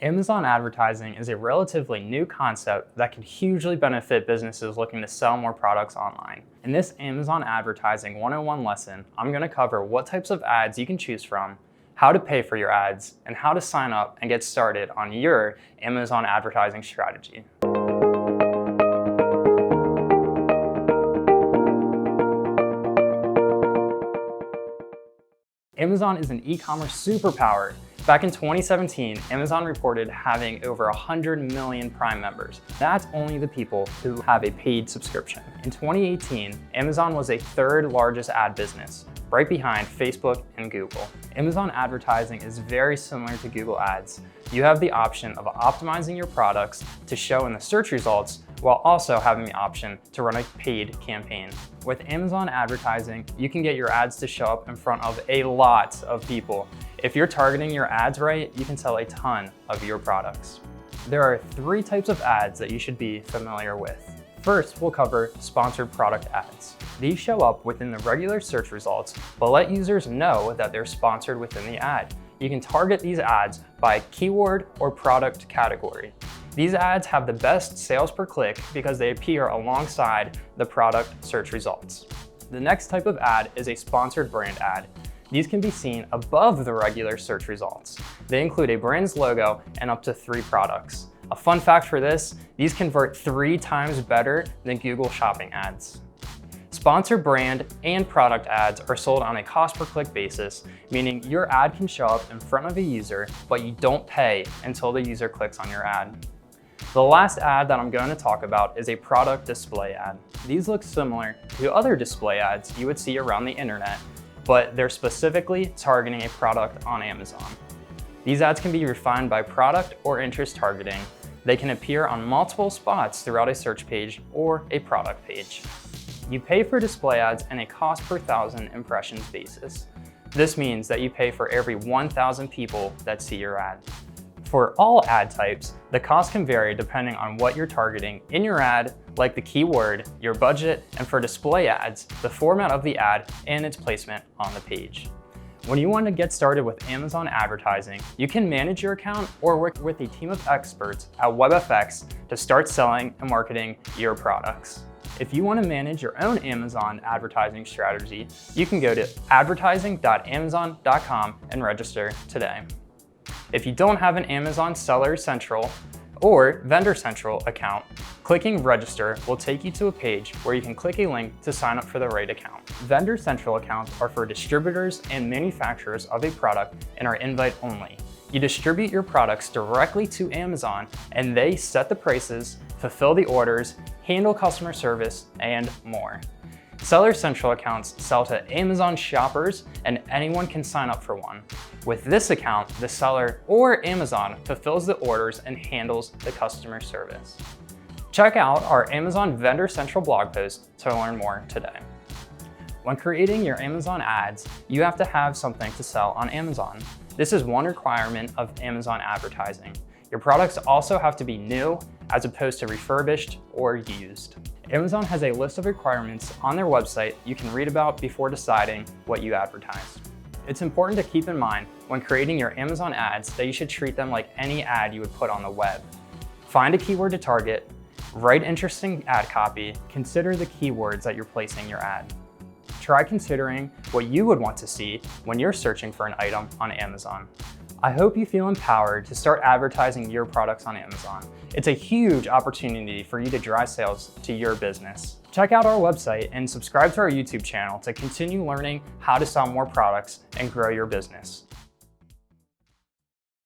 Amazon advertising is a relatively new concept that can hugely benefit businesses looking to sell more products online. In this Amazon Advertising 101 lesson, I'm going to cover what types of ads you can choose from, how to pay for your ads, and how to sign up and get started on your Amazon advertising strategy. Amazon is an e-commerce superpower. Back in 2017, Amazon reported having over 100 million Prime members. That's only the people who have a paid subscription. In 2018, Amazon was a third largest ad business, right behind Facebook and Google. Amazon advertising is very similar to Google Ads. You have the option of optimizing your products to show in the search results while also having the option to run a paid campaign. With Amazon advertising, you can get your ads to show up in front of a lot of people. If you're targeting your ads right, you can sell a ton of your products. There are 3 types of ads that you should be familiar with. First, we'll cover sponsored product ads. These show up within the regular search results, but let users know that they're sponsored within the ad. You can target these ads by keyword or product category. These ads have the best sales per click because they appear alongside the product search results. The next type of ad is a sponsored brand ad. These can be seen above the regular search results. They include a brand's logo and up to 3 products. A fun fact for this, these convert 3 times better than Google Shopping ads. Sponsored brand and product ads are sold on a cost per click basis, meaning your ad can show up in front of a user, but you don't pay until the user clicks on your ad. The last ad that I'm going to talk about is a product display ad. These look similar to other display ads you would see around the internet, but they're specifically targeting a product on Amazon. These ads can be refined by product or interest targeting. They can appear on multiple spots throughout a search page or a product page. You pay for display ads in a cost per 1,000 impressions basis. This means that you pay for every 1,000 people that see your ad. For all ad types, the cost can vary depending on what you're targeting in your ad, like the keyword, your budget, and for display ads, the format of the ad and its placement on the page. When you want to get started with Amazon advertising, you can manage your account or work with a team of experts at WebFX to start selling and marketing your products. If you want to manage your own Amazon advertising strategy, you can go to advertising.amazon.com and register today. If you don't have an Amazon Seller Central or Vendor Central account, clicking register will take you to a page where you can click a link to sign up for the right account. Vendor Central accounts are for distributors and manufacturers of a product and are invite only. You distribute your products directly to Amazon and they set the prices, fulfill the orders, handle customer service, and more. Seller Central accounts sell to Amazon shoppers and anyone can sign up for one. With this account, the seller or Amazon fulfills the orders and handles the customer service. Check out our Amazon Vendor Central blog post to learn more today. When creating your Amazon ads, you have to have something to sell on Amazon. This is one requirement of Amazon advertising. Your products also have to be new as opposed to refurbished or used. Amazon has a list of requirements on their website you can read about before deciding what you advertise. It's important to keep in mind when creating your Amazon ads that you should treat them like any ad you would put on the web. Find a keyword to target, write interesting ad copy, consider the keywords that you're placing your ad. Try considering what you would want to see when you're searching for an item on Amazon. I hope you feel empowered to start advertising your products on Amazon. It's a huge opportunity for you to drive sales to your business. Check out our website and subscribe to our YouTube channel to continue learning how to sell more products and grow your business.